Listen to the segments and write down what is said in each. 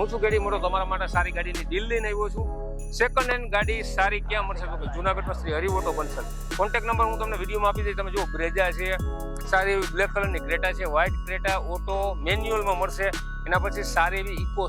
હું છું ગેડી મોટો તમારા માટે સારી ગાડીની ડીલ લઈને આવ્યો છું. સેકન્ડ હેન્ડ ગાડી સારી ક્યાં મળશે તો કે જુનાગઢમાં Shri Hari auto consult. Contact number હું તમને વિડીયોમાં આપી દઈશ. તમે જો બ્રેઝા છે, સારી એવી બ્લેક કલરની ક્રેટા છે, વ્હાઇટ ક્રેટા ઓટો મેન્યુઅલમાં મળશે. એના પછી સારી એવી ઇકો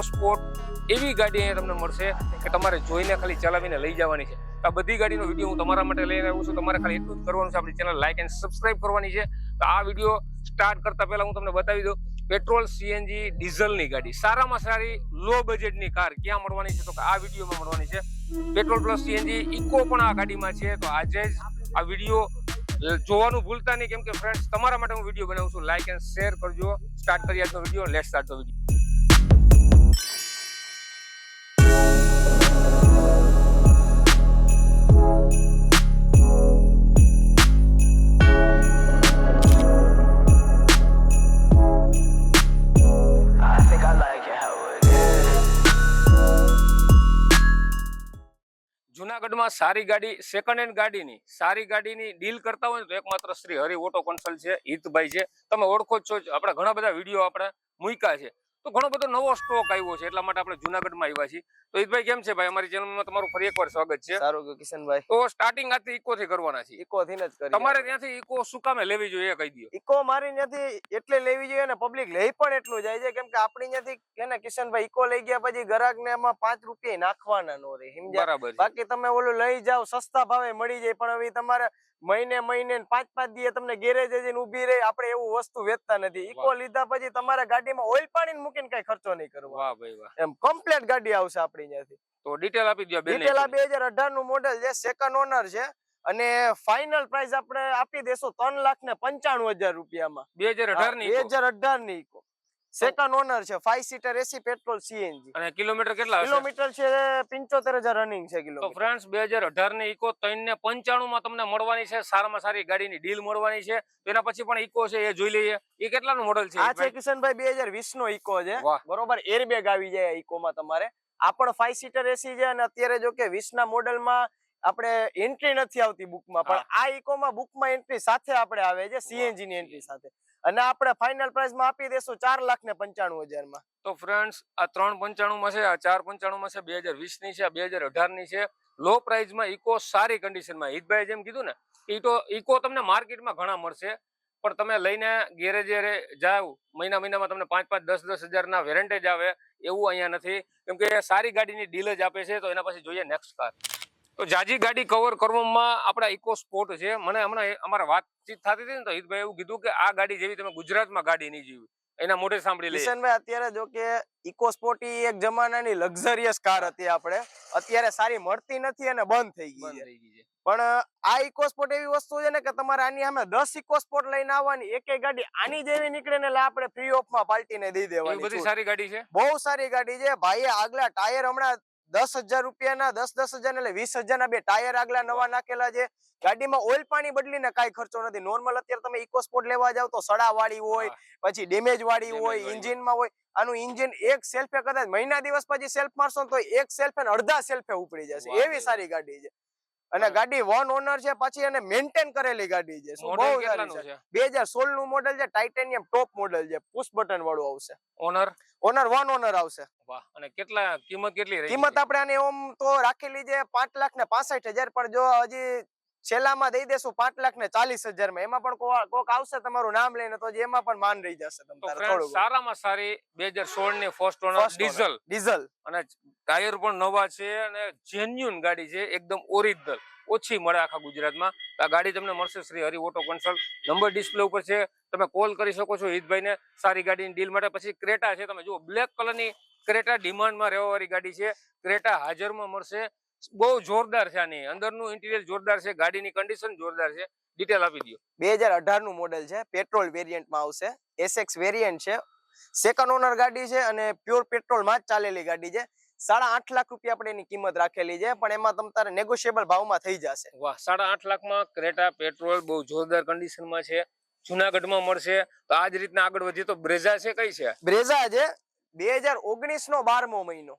સ્પોર્ટ એવી ગાડી અહીંયા તમને મળશે કે તમારે જોઈને ખાલી ચલાવીને લઈ જવાની છે. આ બધી ગાડીનો વિડીયો હું તમારા માટે લઈને આવ્યો છું. તમારે ખાલી એટલું જ કરવાનું છે, આપણી ચેનલ લાઈક એન્ડ સબસ્ક્રાઇબ કરવાની છે. તો આ વિડીયો સ્ટાર્ટ કરતા પહેલા હું તમને બતાવી દઉં પેટ્રોલ સીએનજી ડીઝલની ગાડી સારામાં સારી લો બજેટની કાર ક્યાં મળવાની છે તો કે આ વિડીયોમાં મળવાની છે. પેટ્રોલ પ્લસ સીએનજી ઇકો પણ આ ગાડીમાં છે. તો આજે જ આ વિડીયો જોવાનું ભૂલતા નહીં, કેમ કે ફ્રેન્ડ્સ તમારા માટે હું વિડીયો બનાવું છું. લાઈક એન્ડ શેર કરજો. સ્ટાર્ટ કરીએ આજનો video. Let's start the video. જુનાગઢમાં સારી ગાડી સેકન્ડ હેન્ડ ગાડીની સારી ગાડીની ડીલ કરતા હોય ને તો એકમાત્ર શ્રી હરિ ઓટો કન્સલ્ટ છે. હિતભાઈ છે, તમે ઓળખો જ છો. આપણે ઘણા બધા વિડીયો આપણે મૂક્યા છે, તો ઘણો બધો નવો સ્ટોક આવ્યો છે, એટલા માટે આપણે જુનાગઢમાં આવ્યા છીએ. તો હિતભાઈ કેમ છે ભાઈ? અમારી ચેનલમાં તમારું ફરી એકવાર સ્વાગત છે. સારું કિશનભાઈ. તો સ્ટાર્ટિંગ આથી ઇકો થી કરવાના છે. ઇકો થી જ કરી. તમારે ત્યાંથી ઇકો શું કામે લેવી જોઈએ એ કહી દો. ઇકો મારી ત્યાંથી એટલે લેવી જોઈએ ને પબ્લિક લઈ પણ એટલું જાય છે કેમ કે આપણી ત્યાંથી કે ને કિશનભાઈ ઇકો લઈ ગયા પછી ગ્રાહક ને એમાં 5 રૂપિયા નાખવાના નો રહે. બરાબર. બાકી તમે ઓલું લઈ જાવ સસ્તા ભાવે મળી જાય, પણ હવે તમારે મહિને 5-5 દિવસ તમને ગેરેજ જઈને ઊભી રહી. આપણે એવું વસ્તુ વેચતા નથી. ઇકો લીધા પછી તમારા ગાડીમાં ઓઇલ પાણી મૂકીને કઈ ખર્ચો નહીં કરવો. વાહ ભાઈ વાહ. એમ કમ્પ્લીટ ગાડી આવશે આપણી ત્યાંથી. તો ડિટેલ આપી દો. ડિટેલ આ 2018 નું મોડેલ છે, સેકન્ડ ઓનર છે અને ફાઇનલ પ્રાઇસ આપણે આપી દેશું 3,95,000 રૂપિયામાં. 2018 ની ઇકો સેકન્ડ ઓનર છે, 5 સીટર એસી પેટ્રોલ સીએનજી. અને કિલોમીટર કેટલા હશે? કિલોમીટર છે 75,000 રનિંગ છે કિલોમીટર. તો ફ્રેન્ડ્સ 2018 ની ઇકો 395 માં તમને મળવાની છે. સારામાં સારી ગાડીની ડીલ મળવાની છે. એના પછી પણ ઇકો છે એ જોઈ લઈએ. એ કેટલાનું મોડેલ છે? આ છે કિશનભાઈ 2020 નો ઇકો છે. બરોબર. એરબેગ આવી જાય ઇકોમાં તમારે. આ પણ 5 સીટર એસી છે અને અત્યારે જો કે 20 ના મોડેલમાં આપણે એન્ટ્રી નથી આવતી બુકમાં, પણ આ ઇકોમાં બુકમાં એન્ટ્રી સાથે આપણે આવે છે, સીએનજી ની એન્ટ્રી સાથે. અને આપણે ફાઇનલ પ્રાઇસ માં આપી દેશું 4,95,000 માં. તો ફ્રેન્ડ્સ આ 395 માં છે, આ 495 માં છે, 2020 ની છે, 2018 ની છે. લો પ્રાઇસ માં ઇકો સારી કન્ડિશન માં. હિતભાઈ જેમ કીધું ને, ઇકો તમને માર્કેટમાં ઘણા મળશે, પણ તમે લઈને ગેરેજે જાવ મહિનામાં તમને 5-10 હજાર ના વેરંટેજ આવે એવું અહીંયા નથી, કેમ કે સારી ગાડીની ડીલ જ આપે છે. તો એના પછી જોઈએ નેક્સ્ટ કાર. તો જાજી ગાડી કવર કરવામાં આપણા ઇકો સ્પોર્ટ છે. મને હમણાં અમારા વાતચીત થતી હતી ને તો હિતભાઈ એવું કીધું કે આ ગાડી જેવી તમે ગુજરાતમાં ગાડી નહીં જોઈ. એના મોઢે સાંભળી લઈએ. કિશનભાઈ અત્યારે જો કે ઇકો સ્પોર્ટ એક જમાનાની લક્ઝરિયસ કાર હતી, આપણે અત્યારે સારી મળતી નથી અને બંધ થઈ ગઈ છે. પણ આ ઇકો સ્પોર્ટ એવી વસ્તુ છે ને કે તમારે આની સામે 10 ઇકો સ્પોર્ટ લઈને આવવાની, એક ગાડી આની જેવી નીકળે ને એટલે આપણે ફ્રી ઓફ માં પાર્ટીને દઈ દેવાની. બધી સારી ગાડી છે, બહુ સારી ગાડી છે. ભાઈએ આગલા ટાયર હમણાં 10,000 રૂપિયાના 10,000 એટલે 20,000 ના બે ટાયર આગલા નવા નાખેલા છે. ગાડીમાં ઓઇલ પાણી બદલીને કાંઈ ખર્ચો નથી. નોર્મલ અત્યારે તમે ઇકો સ્પોર્ટ લેવા જાવ તો સડા વાળી હોય, પછી ડેમેજ વાળી હોય, ઇન્જિનમાં હોય. આનું ઇન્જિન એક સેલ્ફે કદાચ મહિના દિવસ પછી સેલ્ફ મારશો તો એક સેલ્ફે અડધા સેલ્ફે ઉપડી જશે. એવી સારી ગાડી છે. અને ગાડી 1 ઓનર છે, પછી એને મેન્ટેન કરેલી ગાડી છે. બહુ સારી છે. 2016 નું મોડેલ છે, ટાઇટેનિયમ ટોપ મોડેલ છે, પુશ બટન વાળું આવશે. ઓનર 1 ઓનર આવશે. વાહ. અને કેટલા કિંમત કેટલી રહી? કિંમત આપણે આને ઓમ તો રાખેલી છે 5,65,000, પણ જો હજી છેલ્લામાં દઈ દેશું 5,40,000 માં. એમાં પણ કોક આવશે તમારું નામ લઈને તો એમાં પણ માન રહી જશે તમારું. સારામાં સારી 2016 ની ફર્સ્ટ ઓનર ડીઝલ અને ટાયર પણ નવા છે અને જેન્યુઅન ગાડી છે, એકદમ ઓરિજિનલ. ઓછી મળે આખા ગુજરાતમાં. આ ગાડી તમને મળશે Shri Hari auto consult. Number display ઉપર છે, તમે કોલ કરી શકો છો હિતભાઈને સારી ગાડીની ડીલ માટે. પછી ક્રેટા છે, તમે જુઓ બ્લેક કલરની ક્રેટા ડિમાન્ડમાં રહેવા વાળી ગાડી છે. ક્રેટા હાજરમાં મળશે. બહુ જોરદાર છે. આની અંદરનું ઇન્ટિરિયર જોરદાર છે, ગાડીની કન્ડિશન જોરદાર છે. ડિટેલ આપી દો. 2018 નું મોડેલ છે, પેટ્રોલ વેરિયન્ટમાં આવશે, SX વેરિયન્ટ છે, સેકન્ડ ઓનર ગાડી છે અને પ્યોર પેટ્રોલ માં જ ચાલેલી ગાડી છે. 8.5 લાખ રૂપિયા આપણે એની કિંમત રાખેલી છે, પણ એમાં તમારે નેગોશિયેબલ ભાવમાં થઈ જશે. વાહ. 8.5 લાખમાં ક્રેટા પેટ્રોલ બહુ જોરદાર કન્ડિશનમાં છે, જુનાગઢમાં મળશે. તો આ જ રીતના આગળ વધીએ તો બ્રેઝા છે. કઈ છે? બ્રેઝા છે 2019 નો 12મો મહિનો,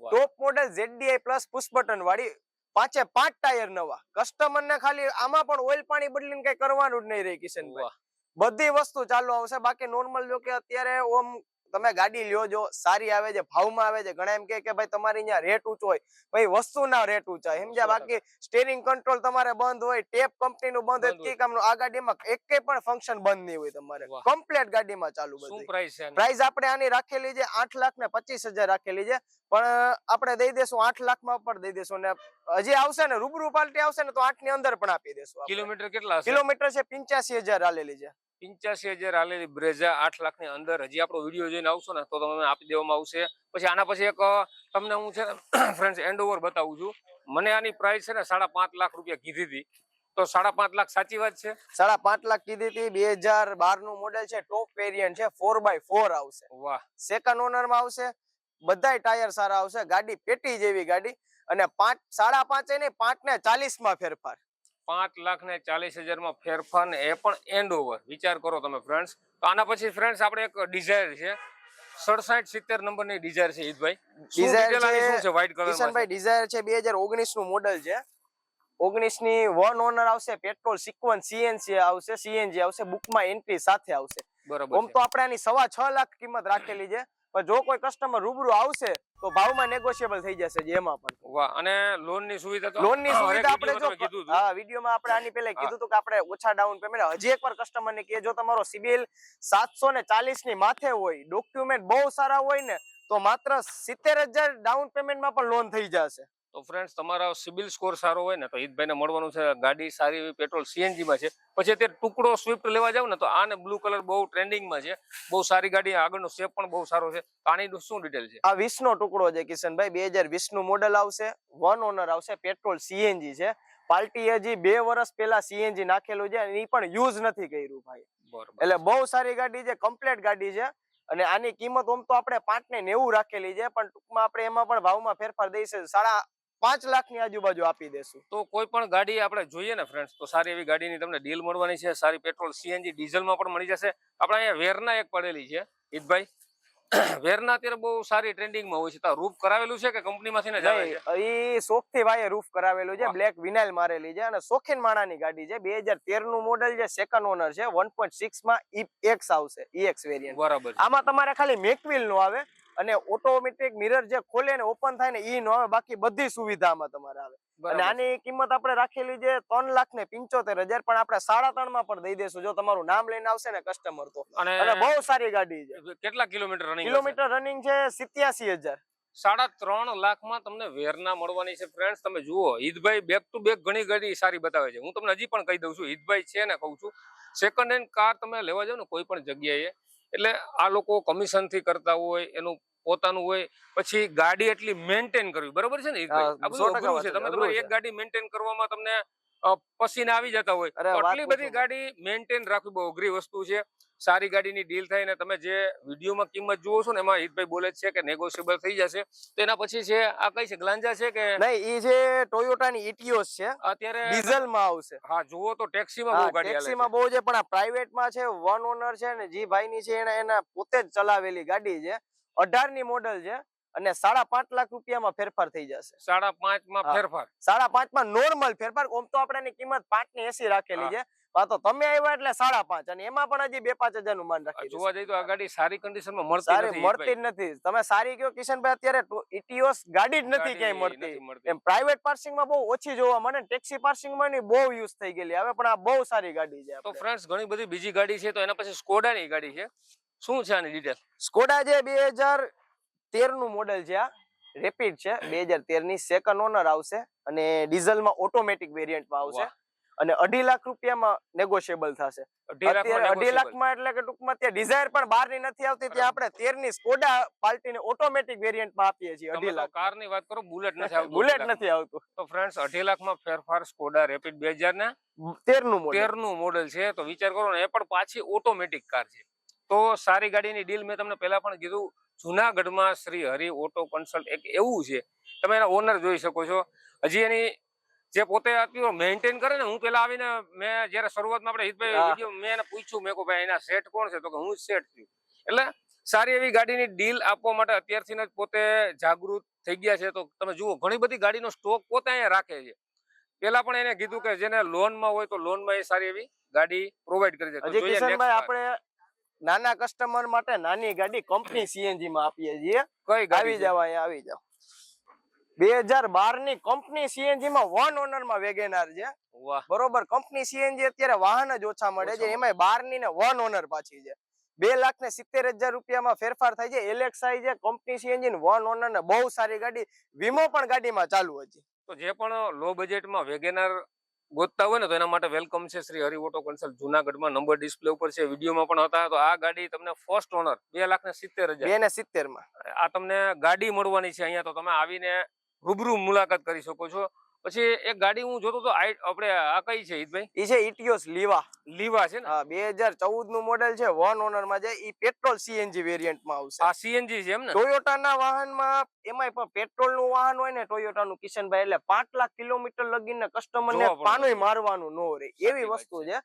ટોપ model ZDI plus push button વાળી, 5 ટાયર નવા. કસ્ટમર ને ખાલી આમાં પણ ઓઇલ પાણી બદલીને કઈ કરવાનું જ નહીં રહે કિશનભાઈ. બધી વસ્તુ ચાલુ આવશે. બાકી નોર્મલ જો કે અત્યારે ઓમ તમે ગાડી લ્યો જો સારી આવે છે, ભાવમાં આવે છે. ઘણા એમ કે ભાઈ તમારી અહીંયા રેટ ઊંચો હોય, ભાઈ વસ્તુના રેટ ઊંચા હોય, સમજ્યા? બાકી સ્ટીરિંગ કંટ્રોલ તમારે બંધ હોય, ટેપ કંપનીનું બંધ હોય, કે કામનું આ ગાડીમાં એકે પણ ફંક્શન બંધ નહીં હોય તમારે. કમ્પ્લીટ ગાડીમાં ચાલુ બધું. શું પ્રાઇસ છે? પ્રાઇસ આપણે આની રાખેલી છે 8,25,000 રાખેલી છે, પણ આપણે દઈ દેશું 8 લાખમાં પણ દઈ દેશું. ને હજી આવશે ને રૂબરૂ પાર્ટી આવશે ને તો 8 ની અંદર પણ આપી દેશું. કિલોમીટર કેટલા હશે? કિલોમીટર છે 85,000 હાલેલી છે. 85,000 હાલેલી બ્રેઝા 8 લાખની અંદર. હજી આપણો વિડીયો જોઈને આવશો ને તો તમને આપી દેવામાં આવશે. પછી આના પછી એક તમને હું છે ફ્રેન્ડ્સ એન્ડ ઓવર બતાવું છું. મને આની પ્રાઇસ છે ને 5.5 લાખ રૂપિયા કીધી હતી, તો 5.5 લાખ સાચી વાત છે? 5.5 લાખ કીધી હતી. 2012 નું મોડેલ છે, ટોપ વેરિયન્ટ છે, 4x4 આવશે. વાહ. સેકન્ડ ઓનર માં આવશે, બધાય ટાયર સારા આવશે, ગાડી પેટી જેવી ગાડી. અને 5.5 નહીં, 5.40 માં ફેરફાર. 5,40,000 માં ફેરફાર, ને એ પણ એન્ડ ઓવર. વિચાર કરો તમે ફ્રેન્ડ્સ. તો આના પછી ફ્રેન્ડ્સ આપણે એક ડિઝાયર છે 6770 નંબરની ડિઝાયર છે. ઈદભાઈ ડિઝાયર છે વ્હાઇટ કલર માં. કિશનભાઈ ડિઝાયર છે 2019 નું મોડેલ છે. 19 ની વન ઓનર આવશે, પેટ્રોલ સિક્વન્સ સીએનસી આવશે, સીએનજી આવશે, બુકમાં એન્ટ્રી સાથે આવશે. બરાબર. ઓમ તો આપણે આની 6.5 લાખ કિંમત રાખેલી છે, પણ જો કોઈ કસ્ટમર રૂબરૂ આવશે તો ભાવમાં નેગોશિયેબલ થઈ જશે જેમાં પણ. વાહ. અને લોન ની સુવિધા તો લોન ની સુવિધા આપણે જો કીધું હતું. હા, વિડિયોમાં આપણે આની પહેલા કીધું હતું કે આપણે ઓછા ડાઉન પેમેન્ટ. હજી એકવાર કસ્ટમર ને કે જો તમારો સિબિલ 740 ની માથે હોય, ડોક્યુમેન્ટ બહુ સારા હોય ને, તો માત્ર 70,000 ડાઉન પેમેન્ટમાં પણ લોન થઈ જશે. તો ફ્રેન્ડ્સ તમારા સિબિલ સ્કોર સારો હોય ને તો ઈદભાઈને મળવાનું છે. ગાડી સારી એવી પેટ્રોલ સીએનજી માં છે. પછી અત્યારે ટુકડો સ્વિફ્ટ લેવા જાવ ને તો આને બ્લુ કલર બહુ ટ્રેન્ડિંગમાં છે, બહુ સારી ગાડી. આગળનો શેપ પણ બહુ સારો છે. આની શું ડિટેલ છે? આ 20 નો ટુકડો છે કિશનભાઈ. 2020 નું મોડેલ આવશે, વન ઓનર આવશે, પેટ્રોલ સીએનજી છે. પાર્ટી હજી 2 વર્ષ પહેલા સીએનજી નાખેલું છે, અને એ પણ યુઝ નથી કર્યું ભાઈ. બરોબર. એટલે બહુ સારી ગાડી છે, કમ્પ્લીટ ગાડી છે. અને આની કિંમત ઓમ તો આપણે 5.90 રાખેલી છે, પણ ટૂંકમાં આપણે એમાં પણ ભાવમાં ફેરફાર દઈશું, 5.5 લાખ ની આજુબાજુ આપી દેશું. તો કોઈ પણ ગાડી આપણે જોઈએ ને ફ્રેન્ડ્સ, તો સારી એવી ગાડીની તમને ડીલ મળવાની છે. સારી પેટ્રોલ સીએનજી ડીઝલમાં પણ મળી જશે. આપણે અહીંયા વેરના એક પડેલી છે ઈદભાઈ. વેરના અત્યારે બહુ સારી ટ્રેન્ડિંગમાં હોય છે. તો રૂફ કરાવેલું છે કે કંપનીમાંથી ને જ આવે છે? એ શોખથી ભાઈએ રૂફ કરાવેલું છે, બ્લેક વિનાઇલ મારેલી છે, અને શોખીન માણાની ગાડી છે. 2013 નું મોડેલ છે, સેકન્ડ ઓનર છે, 1.6 માં EX આવશે, EX વેરિયન્ટ. બરાબર. આમાં તમારે ખાલી મેકવિલ નો આવે, અને ઓટોમેટિક મિરર જે ખોલે ને ઓપન થાય ને ઈ નો આવે. બાકી બધી સુવિધા આમાં તમારે આવે. અને આની કિંમત આપણે રાખેલી છે 3,75,000, પણ આપણે 3.5 માં પણ દઈ દેશું જો તમારું નામ લઈને આવશે ને કસ્ટમર તો. અને બહુ સારી ગાડી છે. કેટલા કિલોમીટર રનિંગ? કિલોમીટર રનિંગ છે 87,000. 3.5 લાખમાં તમને વેરના મળવાની છે ફ્રેન્ડ્સ. તમે જુઓ, ઈદભાઈ બેક ટુ બેક ઘણી ગાડી સારી બતાવે છે. હું તમને હજી પણ કહી દઉં છું, ઈદભાઈ છે ને કહું છું, સેકન્ડ હેન્ડ કાર તમે લેવા જાવ ને કોઈ પણ જગ્યાએ, એટલે આ લોકો કમિશન થી કરતા હોય, એનું પોતાનું હોય, પછી ગાડી એટલી મેન્ટેન કરવી. બરોબર છે ને ઈદભાઈ? આ બધું અઘરું છે. તમે તમારી એક ગાડી મેન્ટેન કરવામાં તમને પસીને આવી જતા હોય, આટલી બધી ગાડી મેન્ટેન રાખવી બહુ અઘરી વસ્તુ છે. સારી ગાડીની ડીલ થાય ને તમે જે વિડીયોમાં કિંમત જુઓ છો ને એમાં હિતભાઈ બોલે છે કે નેગોશિયેબલ થઈ જશે. તો એના પછી છે આ કઈ છે, ગ્લાન્જા છે કે નહીં? ઈ છે ટોયોટાની ઇટિયોસ છે, અત્યારે ડીઝલ માં આવશે. હા, જુઓ તો ટેક્સીમાં બહુ ગાડી હાલે છે. ટેક્સીમાં બહુ છે, પણ આ પ્રાઇવેટ માં છે, વન ઓનર છે ને, જી ભાઈ ની છે એના પોતે જ ચલાવેલી ગાડી છે. 18 ની મોડેલ છે, અને 5.5 લાખ રૂપિયામાં ફેરફાર થઈ જશે. 5.5 માં ફેરફાર? 5.5 માં નોર્મલ ફેરફાર. ઓમ તો આપણે એની કિંમત 5.80 રાખેલી છે, તો તમે આવ્યા એટલે 5.5, અને એમાં પણ હજી 2-5 હજાર નું માન રાખી. જોવા જઈએ તો આ ગાડી સારી કન્ડિશનમાં મળતી જ નથી. તમે સારી કયો કિશનભાઈ, અત્યારે ઇટિયોસ ગાડી જ નથી ક્યાંય મળતી. એમ પ્રાઇવેટ પાર્કિંગ માં બહુ ઓછી જોવા મળે, ટેક્સી પાર્કિંગ માં ની બહુ યુઝ થઈ ગયેલી હવે, પણ આ બહુ સારી ગાડી છે. તો ફ્રેન્ડ્સ ઘણી બધી બીજી ગાડી છે. તો એના પછી સ્કોડા ની ગાડી છે. શું છે આની ડિટેલ? સ્કોડા છે 2013 નું મોડેલ છે, આ રેપિડ છે, 2013 ની, સેકન્ડ ઓનર આવશે, અને ડીઝલ માં ઓટોમેટિક વેરિયન્ટમાં આવશે, અને 2.5 લાખ રૂપિયામાં નેગોશિયેબલ થશે. 2.5 લાખમાં એટલે કે ટૂંકમાં ત્યાં ડિઝાયર પણ બહાર ની નથી આવતી, ત્યાં આપણે 13 ની સ્કોડા પાર્ટી ને ઓટોમેટિક વેરિયન્ટમાં આપીએ છીએ. 2.5 લાખ કાર ની વાત કરો, બુલેટ નથી આવતું. બુલેટ નથી આવતું. તો ફ્રેન્ડ્સ 2.5 લાખમાં ફેરફાર સ્કોડા રેપિડ 2013 નું મોડેલ છે. તો વિચાર કરો ને, એ પણ પાછી ઓટોમેટિક કાર છે. તો સારી ગાડીની ડીલ મેં તમને પહેલા પણ કીધું, જુનાગઢમાં શ્રી હરિ ઓટો કન્સલ્ટ એક એવું છે, તમે એના ઓનર જોઈ શકો છો. હજી એની જે પોતે અત્યારે મેન્ટેન કરે ને, હું પેલા આવીને મેં જયારે શરૂઆતમાં આપણે હિતભાઈ વિડીયો મેં એને પૂછ્યું, મેં કહું ભાઈ એના સેટ કોણ છે, તો કે હું સેટ છું. એટલે સારી એવી ગાડીની ડીલ આપવા માટે અત્યારથી જ પોતે જાગૃત થઈ ગયા છે. તો તમે જુઓ, ઘણી બધી ગાડીનો સ્ટોક પોતે અહીંયા રાખે છે. પેલા પણ એને કીધું કે જેને લોનમાં હોય તો લોનમાં એ સારી એવી ગાડી પ્રોવાઈડ કરી છે. આપણે નાના કસ્ટમર માટે નાની ગાડી કંપની સીએનજી માં આપીએ છીએ. કઈ આવી ગાડી છે? જાવ અહીંયા આવી જાવ. 2012 ની કંપની સીએનજી માં વન ઓનર માં વેગેનાર છે. વાહ, બરોબર. કંપની સીએનજી અત્યારે વાહન જ ઓછા મળે છે, એમાંય 12 ની ને વન ઓનર પાછી છે. 2,70,000 રૂપિયામાં ફેરફાર થાય છે. એલેક્સાઈ છે કંપની સીએનજી વન ઓનર ને બહુ સારી ગાડી. વીમો પણ ગાડીમાં ચાલુ હજી. તો જે પણ લો બજેટમાં વેગેનાર ગોતતા હોય ને તો એના માટે વેલકમ છે શ્રી હરિ ઓટો કન્સલ્ટ જુનાગઢમાં. નંબર ડિસ્પ્લે ઉપર છે, વિડીયોમાં પણ હતા. તો આ ગાડી તમને ફર્સ્ટ ઓનર 2,70,000 2,70,000 માં આ તમને ગાડી મળવાની છે અહીંયા. તો તમે આવીને રૂબરૂ મુલાકાત કરી શકો છો. પછી એક ગાડી હું જોતો તો આપણે આ કઈ છે ઈદભાઈ? ઈ છે ઇટિયોસ લીવા. લીવા છે ને? હા, 2014 નું મોડેલ છે, વન ઓનર માં છે. ઈ પેટ્રોલ સીએનજી વેરિયન્ટ માં આવશે. આ સીએનજી છે એમ ને? ટોયોટા ના વાહનમાં એમાંય પણ પેટ્રોલ નું વાહન હોય ને ટોયોટા નું કિશનભાઈ, એટલે 5 લાખ કિલોમીટર લગીને કસ્ટમર ને જોવા પડે. પાનોય મારવાનું ન રહે એવી સાચી વાત વસ્તુ છે.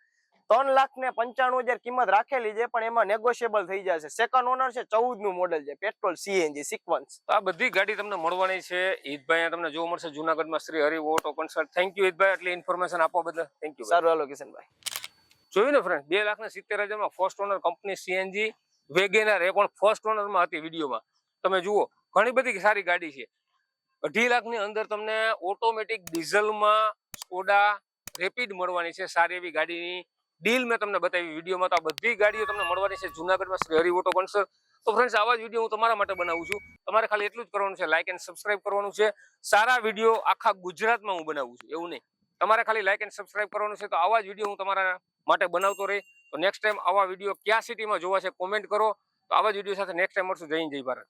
3,95,000 કિંમત રાખેલી છે, પણ એમાં નેગોશિયેબલ થઈ જશે. સેકન્ડ ઓનર છે, 14 નું મોડેલ છે, પેટ્રોલ સીએનજી સિક્વન્સ. તો આ બધી ગાડી તમને મળવાની છે ઈદભાઈ. અહીંયા તમને જોવા મળશે જુનાગઢમાં Shri Hari auto consult. Thank you ઈદભાઈ, એટલી ઇન્ફોર્મેશન આપવા બદલ. Thank you. સારું, હાલો કિશનભાઈ. જોયું ને ફ્રેન્ડ, 2,70,000 માં first owner company CNG WagonR, એ પણ ફર્સ્ટ ઓનર માં હતી. વિડીયોમાં તમે જુઓ, ઘણી બધી સારી ગાડી છે. 2.5 લાખ ની અંદર તમને ઓટોમેટિક ડીઝલમાં સ્કોડા રેપિડ મળવાની છે. સારી એવી ગાડીની ડીલ મેં તમને બતાવી વિડીયોમાં. તો આ બધી ગાડીઓ તમને મળવાની છે જુનાગઢમાં શ્રી હરિ ઓટો કન્સલ્ટ. તો ફ્રેન્ડ્સ, આવા જ વિડીયો હું તમારા માટે બનાવું છું. તમારે ખાલી એટલું જ કરવાનું છે, લાઇક એન્ડ સબસ્ક્રાઇબ કરવાનું છે. સારા વિડીયો આખા ગુજરાતમાં હું બનાવું છું, એવું નહીં. તમારે ખાલી લાઇક એન્ડ સબસ્ક્રાઇબ કરવાનું છે. તો આવા જ વિડીયો હું તમારા માટે બનાવતો રહી. તો નેક્સ્ટ ટાઈમ આવા વિડીયો કયા સિટીમાં જોવા છે કોમેન્ટ કરો. તો આવા જ વિડીયો સાથે નેક્સ્ટ ટાઈમ મળશું. જય હિન્દ, જય ભારત.